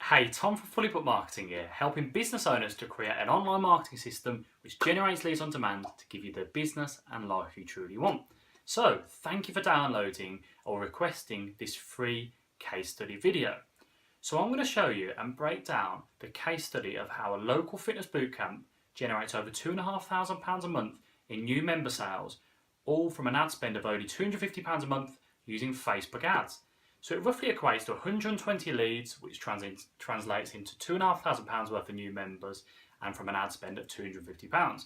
Hey, Tom from Fully Booked Marketing here, helping business owners to create an online marketing system which generates leads on demand to give you the business and life you truly want. So, thank you for downloading or requesting this free case study video. So I'm going to show you and break down the case study of how a local fitness bootcamp generates over £2,500 a month in new member sales, all from an ad spend of only £250 a month using Facebook ads. So it roughly equates to 120 leads, which translates into £2,500 worth of new members, and from an ad spend of £250.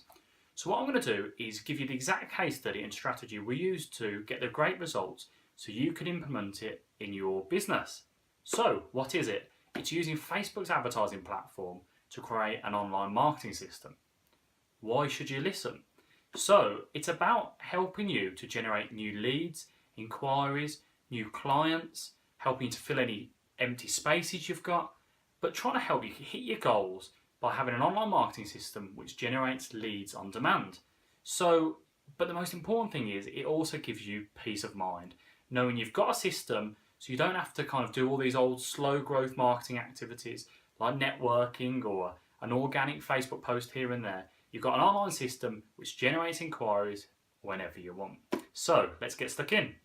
So what I'm going to do is give you the exact case study and strategy we use to get the great results so you can implement it in your business. So what is it? It's using Facebook's advertising platform to create an online marketing system. Why should you listen? So it's about helping you to generate new leads, inquiries, new clients, helping you to fill any empty spaces you've got, but trying to help you hit your goals by having an online marketing system which generates leads on demand. But the most important thing is it also gives you peace of mind, knowing you've got a system so you don't have to kind of do all these old slow growth marketing activities like networking or an organic Facebook post here and there. You've got an online system which generates inquiries whenever you want. So let's get stuck in.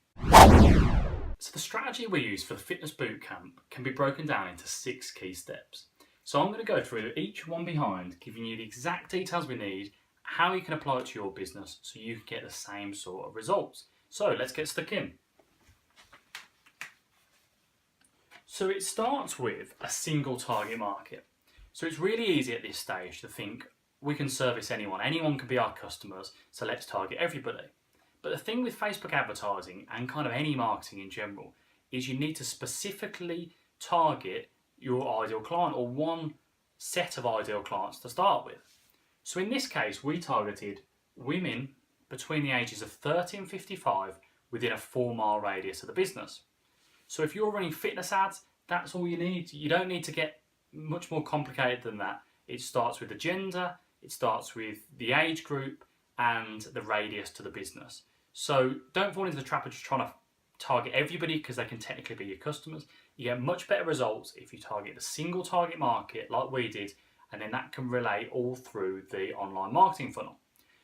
So the strategy we use for the fitness bootcamp can be broken down into 6 key steps. So I'm going to go through each one behind, giving you the exact details we need, how you can apply it to your business so you can get the same sort of results. So let's get stuck in. So it starts with a single target market. So it's really easy at this stage to think we can service anyone. Anyone can be our customers, so let's target everybody. But the thing with Facebook advertising and kind of any marketing in general is you need to specifically target your ideal client or one set of ideal clients to start with. So in this case, we targeted women between the ages of 30 and 55 within a 4-mile radius of the business. So if you're running fitness ads, that's all you need. You don't need to get much more complicated than that. It starts with the gender, it starts with the age group, and the radius to the business. So don't fall into the trap of just trying to target everybody because they can technically be your customers. You get much better results if you target a single target market like we did, and then that can relay all through the online marketing funnel.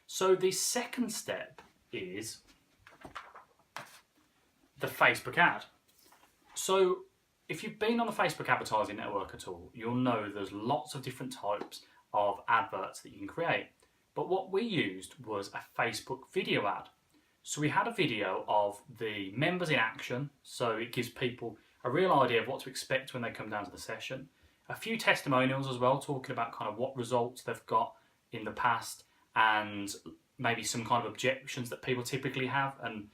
So the second step is the Facebook ad. So if you've been on the Facebook advertising network at all, you'll know there's lots of different types of adverts that you can create. But what we used was a Facebook video ad. So we had a video of the members in action, so it gives people a real idea of what to expect when they come down to the session. A few testimonials as well, talking about kind of what results they've got in the past and maybe some kind of objections that people typically have and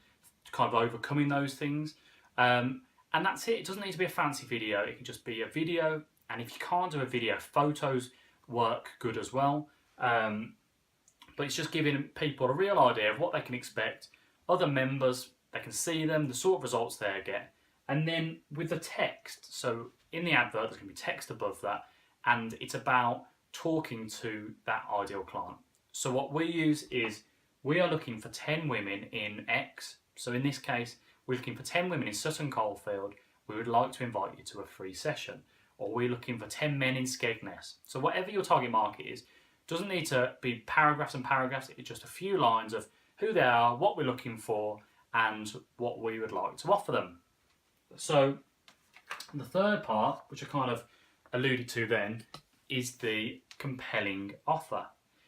kind of overcoming those things. And that's it. It doesn't need to be a fancy video. It can just be a video. And if you can't do a video, photos work good as well. But it's just giving people a real idea of what they can expect. Other members, they can see them, the sort of results they get. And then with the text, so in the advert, there's going to be text above that, and it's about talking to that ideal client. So what we use is we are looking for 10 women in X. So in this case, we're looking for 10 women in Sutton Coldfield. We would like to invite you to a free session. Or we're looking for 10 men in Skegness. So whatever your target market is, doesn't need to be paragraphs and paragraphs. It's just a few lines of who they are, what we're looking for, and what we would like to offer them. So the third part, which I kind of alluded to then, is the compelling offer.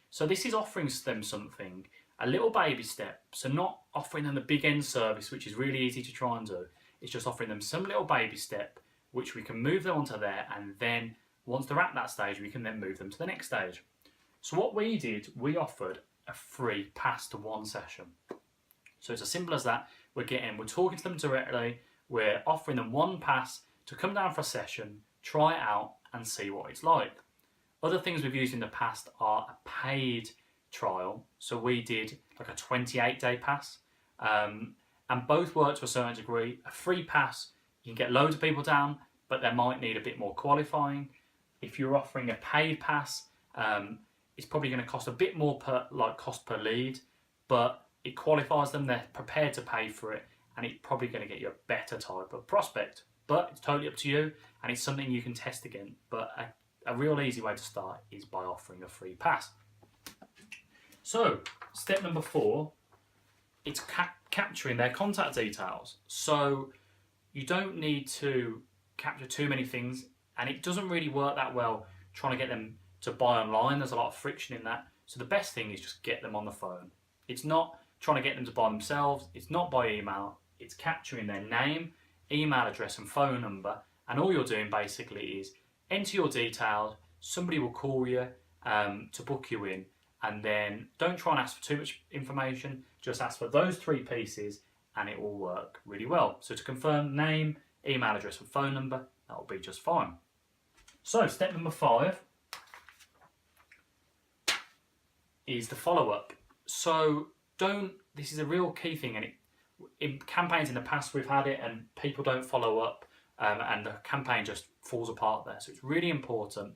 So this is offering them something, a little baby step. So not offering them the big end service, which is really easy to try and do. It's just offering them some little baby step, which we can move them onto there, and then once they're at that stage, we can then move them to the next stage. So what we did, we offered a free pass to one session. So it's as simple as that. We're talking to them directly. We're offering them one pass to come down for a session, try it out, and see what it's like. Other things we've used in the past are a paid trial. So we did like a 28-day pass, and both work to a certain degree. A free pass, you can get loads of people down, but they might need a bit more qualifying. If you're offering a paid pass, it's probably going to cost a bit more cost per lead, but it qualifies them, they're prepared to pay for it, and it's probably going to get you a better type of prospect. but it's totally up to you, and it's something you can test again. But a real easy way to start is by offering a free pass. So, step number 4, it's capturing their contact details. So, you don't need to capture too many things, and it doesn't really work that well trying to get them to buy online. There's a lot of friction in that. So the best thing is just get them on the phone. It's not trying to get them to buy themselves. It's not by email. It's capturing their name, email address and phone number, and all you're doing basically is enter your details. Somebody will call you to book you in, and then don't try and ask for too much information. Just ask for those 3 pieces and it will work really well. So to confirm name, email address and phone number, that will be just fine. So step number 5 is the follow-up. So this is a real key thing, and in campaigns in the past we've had it and people don't follow up, and the campaign just falls apart there. So it's really important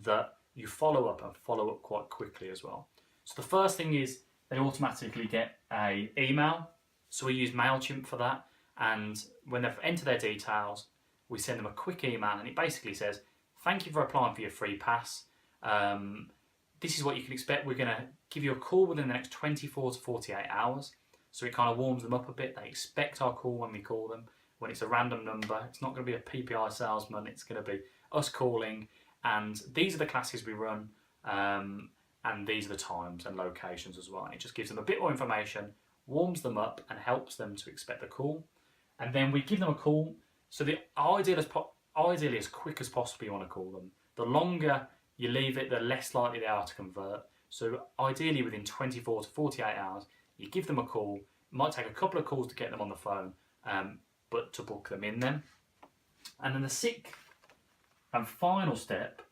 that you follow up and follow up quite quickly as well. So the first thing is they automatically get an email. So we use MailChimp for that, and when they've entered their details, we send them a quick email, and it basically says, thank you for applying for your free pass. This is what you can expect. We're going to give you a call within the next 24 to 48 hours. So it kind of warms them up a bit. They expect our call when we call them. When it's a random number, it's not going to be a PPI salesman. It's going to be us calling. And these are the classes we run. And these are the times and locations as well. And it just gives them a bit more information, warms them up, and helps them to expect the call. And then we give them a call. So the ideally as quick as possible you want to call them. The longer you leave it, the less likely they are to convert. So ideally within 24 to 48 hours, you give them a call. It might take a couple of calls to get them on the phone, but to book them in then. And then the 6th and final step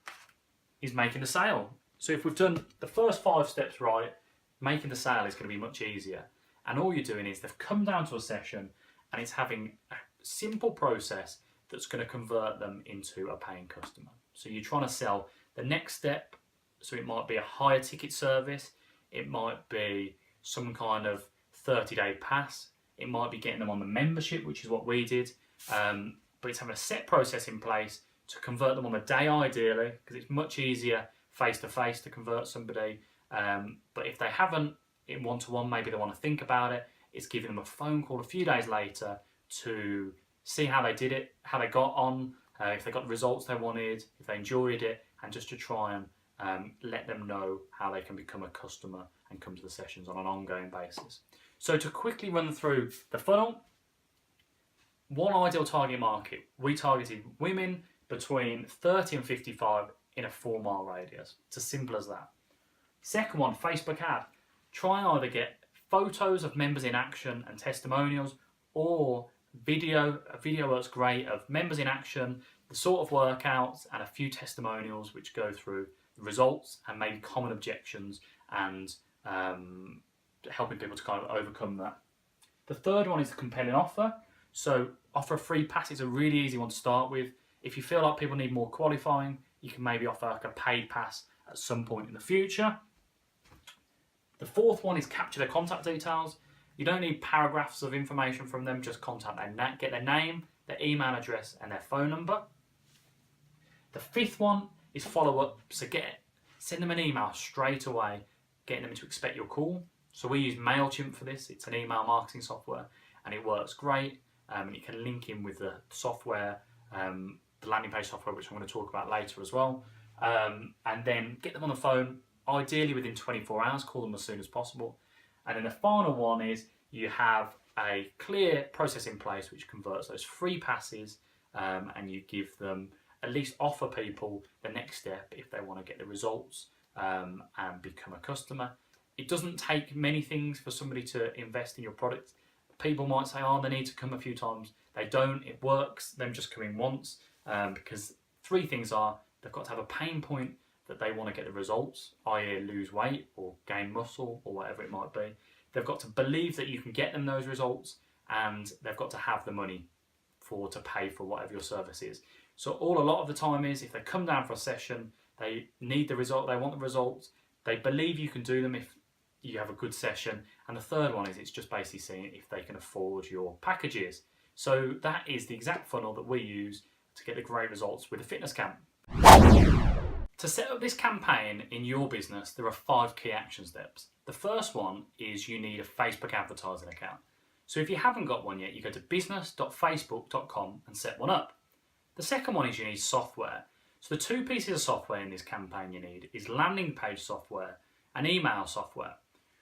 is making the sale. So if we've done the first 5 steps right, making the sale is going to be much easier. And all you're doing is they've come down to a session and it's having a simple process that's going to convert them into a paying customer. So you're trying to sell the next step. So it might be a higher ticket service. It might be some kind of 30-day pass. It might be getting them on the membership, which is what we did. But it's having a set process in place to convert them on the day ideally, because it's much easier face-to-face to convert somebody. But if they haven't in one-to-one, maybe they want to think about it. It's giving them a phone call a few days later to see how they did it, how they got on, if they got the results they wanted, if they enjoyed it, and just to try and let them know how they can become a customer and come to the sessions on an ongoing basis. So to quickly run through the funnel, one ideal target market, we targeted women between 30 and 55 in a 4-mile radius. It's as simple as that. Second one, Facebook ad. Try and either get photos of members in action and testimonials, or video. A video works great of members in action, the sort of workouts, and a few testimonials which go through the results and maybe common objections and helping people to kind of overcome that. The third one is a compelling offer. So offer a free pass. It's a really easy one to start with. If you feel like people need more qualifying, you can maybe offer like a paid pass at some point in the future. The fourth one is capture their contact details. You don't need paragraphs of information from them, just get their name, their email address and their phone number. The fifth one is follow up. So send them an email straight away, getting them to expect your call. So we use MailChimp for this. It's an email marketing software and it works great. And you can link in with the software, the landing page software, which I'm going to talk about later as well. And then get them on the phone, ideally within 24 hours, call them as soon as possible. And then the final one is you have a clear process in place which converts those free passes, and you give them, at least offer people the next step if they want to get the results and become a customer. It doesn't take many things for somebody to invest in your product. People might say, oh, they need to come a few times. They don't. It works, them just coming once, because 3 things are, they've got to have a pain point that they want to get the results, i.e. lose weight or gain muscle or whatever it might be. They've got to believe that you can get them those results, and they've got to have the money to pay for whatever your service is. So a lot of the time is, if they come down for a session, they need the result, they want the results, they believe you can do them if you have a good session. And the third one is, it's just basically seeing if they can afford your packages. So that is the exact funnel that we use to get the great results with the fitness camp. To set up this campaign in your business, there are 5 key action steps. The first one is you need a Facebook advertising account. So if you haven't got one yet, you go to business.facebook.com and set one up. The second one is you need software. So the 2 pieces of software in this campaign you need is landing page software and email software.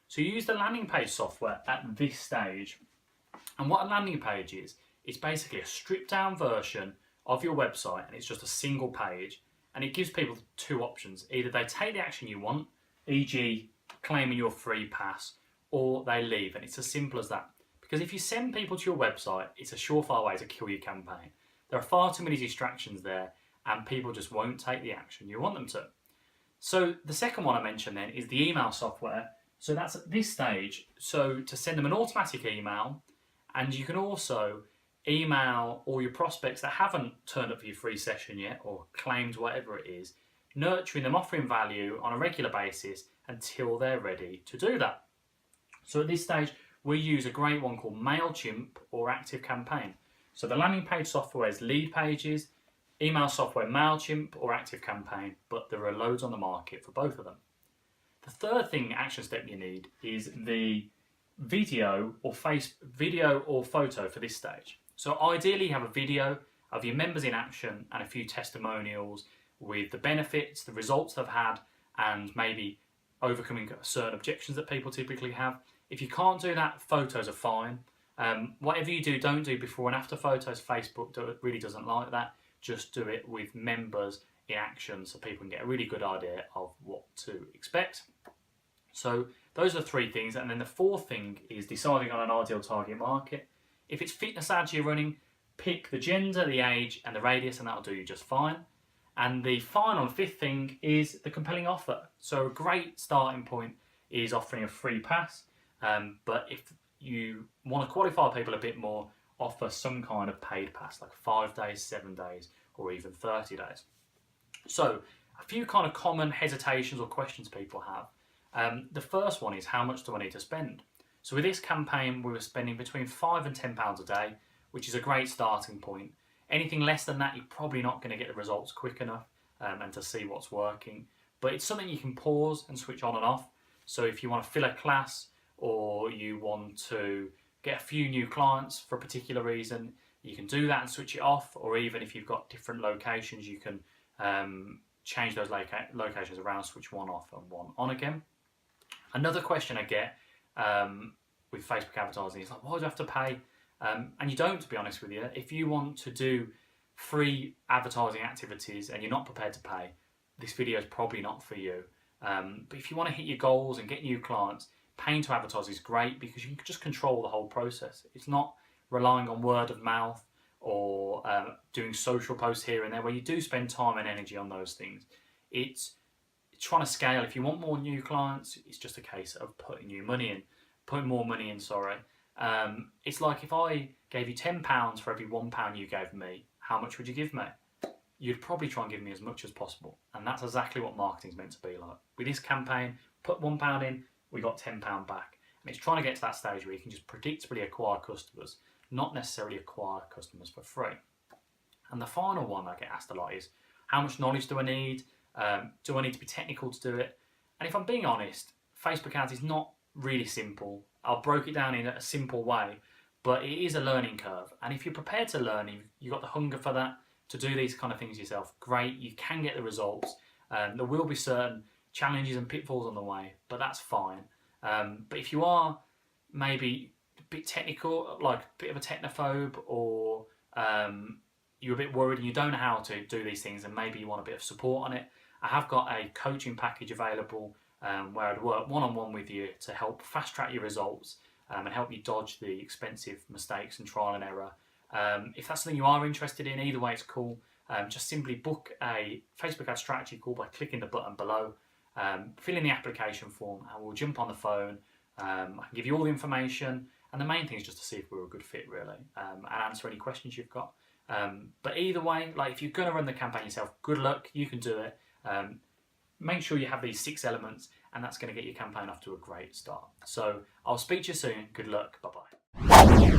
So you use the landing page software at this stage. And what a landing page is, it's basically a stripped down version of your website, and it's just a single page. And it gives people 2 options. Either they take the action you want, e.g. claiming your free pass, or they leave. And it's as simple as that. Because if you send people to your website, it's a surefire way to kill your campaign. There are far too many distractions there, and people just won't take the action you want them to. So the second one I mentioned then is the email software. So that's at this stage. So to send them an automatic email, and you can also email all your prospects that haven't turned up for your free session yet or claimed whatever it is, nurturing them, offering value on a regular basis until they're ready to do that. So at this stage, we use a great one called MailChimp or ActiveCampaign. So the landing page software is Leadpages, email software MailChimp or ActiveCampaign, but there are loads on the market for both of them. The third action step you need is the video or photo for this stage. So ideally you have a video of your members in action and a few testimonials with the benefits, the results they've had, and maybe overcoming certain objections that people typically have. If you can't do that, photos are fine. Whatever you do, don't do before and after photos. Facebook really doesn't like that. Just do it with members in action so people can get a really good idea of what to expect. So those are 3 things. And then the 4th thing is deciding on an ideal target market. If it's fitness ads you're running, pick the gender, the age, and the radius, and that'll do you just fine. And the final 5th thing is the compelling offer. So a great starting point is offering a free pass. But if you want to qualify people a bit more, offer some kind of paid pass, like 5 days, 7 days, or even 30 days. So a few kind of common hesitations or questions people have. The first one is, how much do I need to spend? So with this campaign, we were spending between £5 and £10 a day, which is a great starting point. Anything less than that, you're probably not going to get the results quick enough and to see what's working. But it's something you can pause and switch on and off. So if you want to fill a class, or you want to get a few new clients for a particular reason, you can do that and switch it off. Or even if you've got different locations, you can change those locations around, switch one off and one on again. Another question I get with Facebook advertising is like, why do I have to pay? And you don't, to be honest with you. If you want to do free advertising activities and you're not prepared to pay, this video is probably not for you. But if you want to hit your goals and get new clients, paying to advertise is great because you can just control the whole process. It's not relying on word of mouth or doing social posts here and there where you do spend time and energy on those things. It's trying to scale. If you want more new clients, it's just a case of putting more money in. It's like if I gave you £10 for every £1 you gave me, how much would you give me? You'd probably try and give me as much as possible. And that's exactly what marketing's meant to be like. With this campaign, put £1 in, we got £10 back. And it's trying to get to that stage where you can just predictably acquire customers, not necessarily acquire customers for free. And the final one I get asked a lot is, how much knowledge do I need? Do I need to be technical to do it? And if I'm being honest, Facebook ads is not really simple. I broke it down in a simple way, but it is a learning curve. And if you're prepared to learn, you've got the hunger for that, to do these kind of things yourself, great, you can get the results. There will be certain challenges and pitfalls on the way, but that's fine. But if you are maybe a bit technical, like a bit of a technophobe, or you're a bit worried and you don't know how to do these things and maybe you want a bit of support on it, I have got a coaching package available where I'd work one-on-one with you to help fast track your results and help you dodge the expensive mistakes and trial and error. If that's something you are interested in, either way it's cool. Just simply book a Facebook ad strategy call by clicking the button below. Fill in the application form and we'll jump on the phone. I can give you all the information, and the main thing is just to see if we're a good fit really, and answer any questions you've got. But either way, like if you're going to run the campaign yourself, good luck, you can do it. Make sure you have these 6 elements, and that's going to get your campaign off to a great start. So I'll speak to you soon. Good luck. Bye-bye.